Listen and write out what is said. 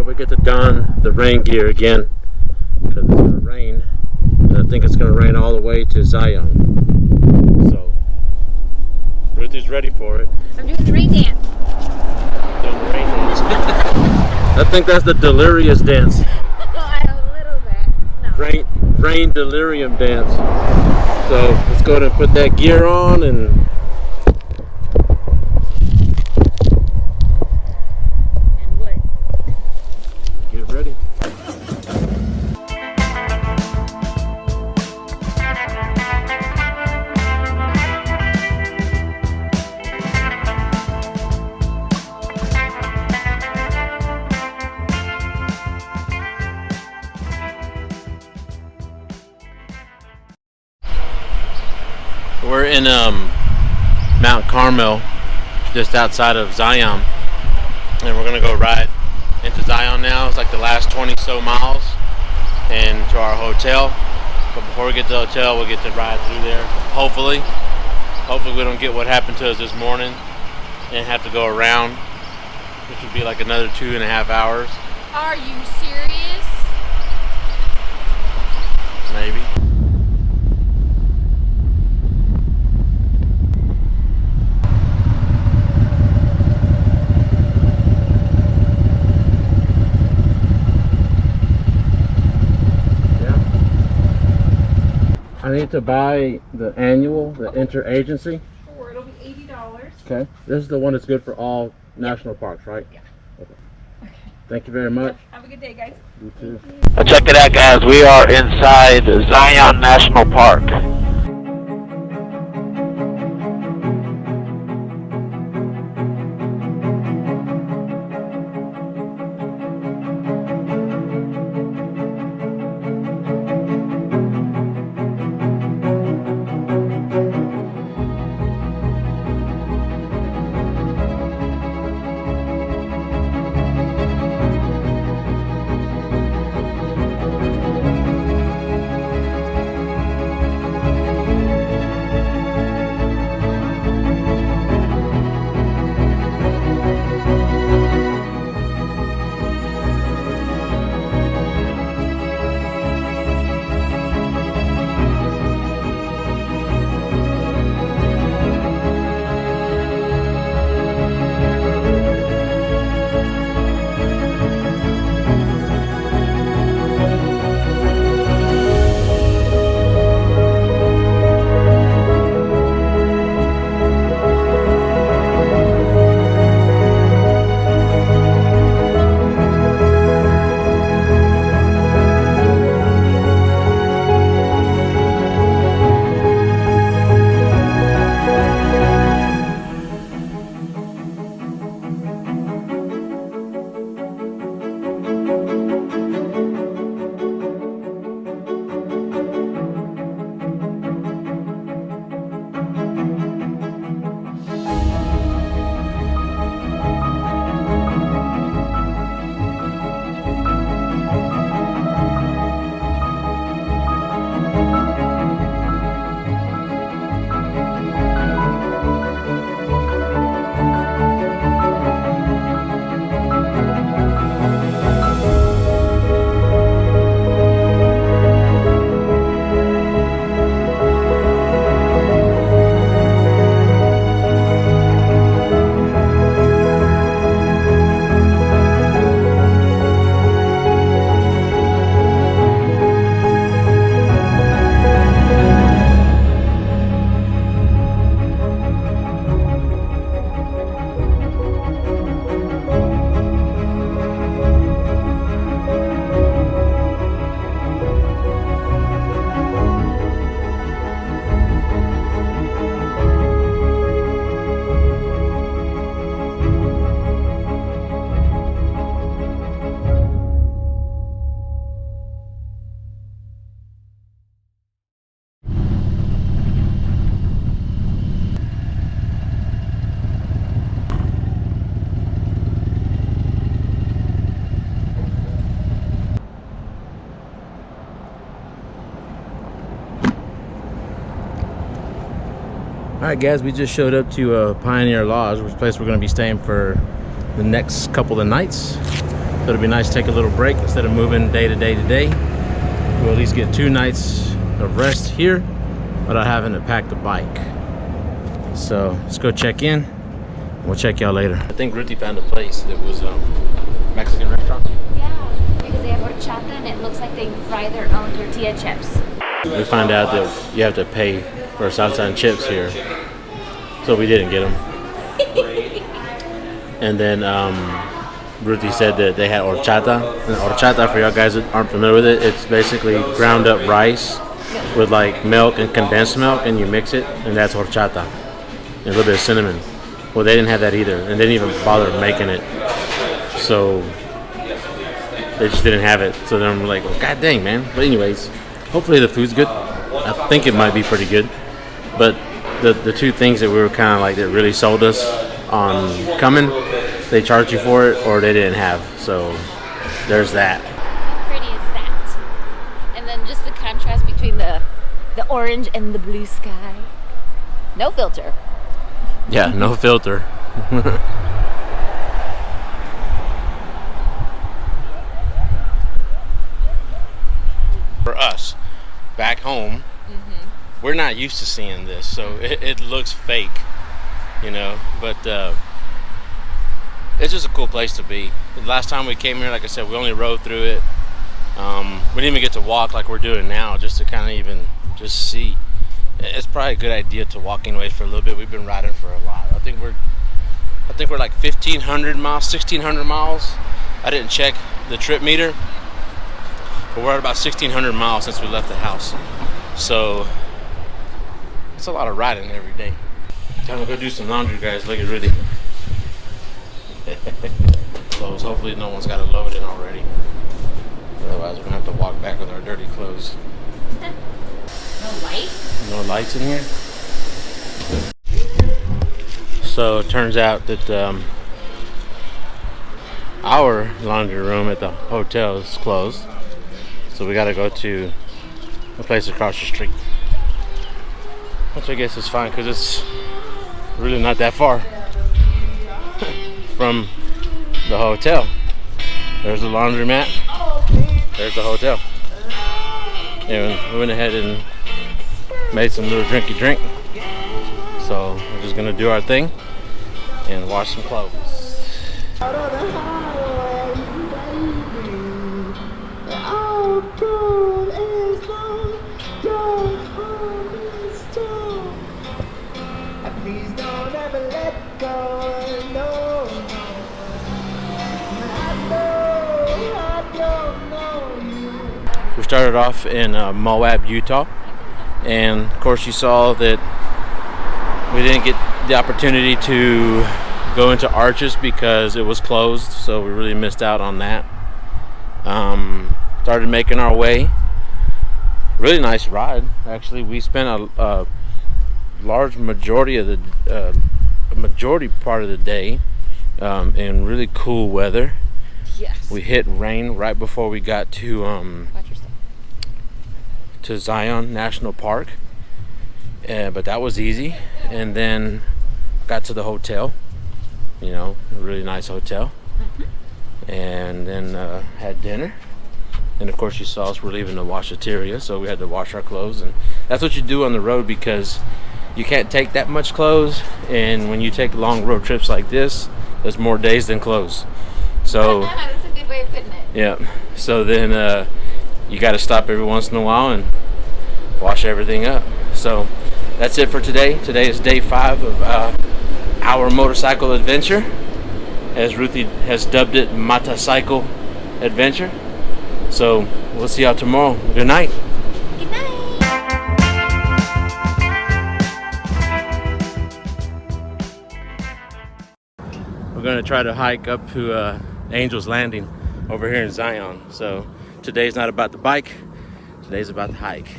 Well, we get to don the rain gear again because it's going to rain, and I think it's going to rain all the way to Zion. So, Ruthie's ready for it. I'm doing the rain dance. Doing the rain dance. I think that's the delirious dance. A little bit. No. Rain delirium dance. So let's go ahead and put that gear on and what? get ready. We're in Mount Carmel, just outside of Zion, and we're gonna go ride into Zion now. It's like the last 20 so miles and to our hotel. But before we get to the hotel, we'll get to ride through there. Hopefully we don't get what happened to us this morning and have to go around, which would be like another 2.5 hours. Are you serious? Maybe. I need to buy the annual, the interagency. Sure, it'll be $80. Okay. This is the one that's good for all national parks, right? Yeah. Okay. Thank you very much. Have a good day, guys. You too. Check it out, guys. We are inside Zion National Park. Alright guys, we just showed up to Pioneer Lodge, which place we're going to be staying for the next couple of nights. So it'll be nice to take a little break instead of moving day to day to day. We'll at least get 2 nights of rest here without having to pack the bike. So let's go check in. We'll check y'all later. I think Ruthie found a place that was Mexican restaurant. Yeah, because they have horchata and it looks like they fry their own tortilla chips. We find out that you have to pay for salsa and chips here, so we didn't get them. And then Ruthie said that they had horchata. And horchata, for y'all guys that aren't familiar with it, it's basically ground up rice with like milk and condensed milk, and you mix it, and that's horchata. And a little bit of cinnamon. Well, they didn't have that either, and they didn't even bother making it. So they just didn't have it. So then I'm like, well, god dang, man. But anyways, hopefully the food's good. I think it might be pretty good. But the 2 things that we were kind of like that really sold us on coming, they charged you for it or they didn't have. So there's that. How pretty is that? And then just the contrast between the orange and the blue sky. No filter. Yeah, no filter. For us, back home, we're not used to seeing this, so it looks fake, you know, but it's just a cool place to be. The last time we came here, like I said, we only rode through it. We didn't even get to walk like we're doing now, just to kind of even just see. It's probably a good idea to walk anyway for a little bit. We've been riding for a while. I think we're like 1,500 miles, 1,600 miles. I didn't check the trip meter, but we're at about 1,600 miles since we left the house. So it's a lot of riding every day. Time to go do some laundry, guys. Look at Rudy. Clothes. Hopefully no one's got it loaded already. Otherwise we're gonna have to walk back with our dirty clothes. No light? No lights in here. So it turns out that our laundry room at the hotel is closed. So we gotta go to a place across the street. Which I guess is fine because it's really not that far from the hotel. There's the laundromat. There's the hotel. And we went ahead and made some little drinky drink. So we're just gonna do our thing and wash some clothes. We started off in Moab, Utah, and of course you saw that we didn't get the opportunity to go into Arches because it was closed, so we really missed out on that. Started making our way. Really nice ride, actually. We spent a large majority of the part of the day in really cool weather. Yes. We hit rain right before we got to Zion National Park, but that was easy. And then got to the hotel, you know, a really nice hotel, and then had dinner. And of course you saw us, we're leaving the washateria, so we had to wash our clothes. And that's what you do on the road because you can't take that much clothes, and when you take long road trips like this, there's more days than clothes. So that's a good way of putting it. yeah, so then you got to stop every once in a while and wash everything up. So that's it for today. Today is day 5 of our motorcycle adventure, as Ruthie has dubbed it, Matacycle Adventure. So we'll see y'all tomorrow. Good night. Good night. We're gonna try to hike up to Angel's Landing over here in Zion. So today's not about the bike, today's about the hike.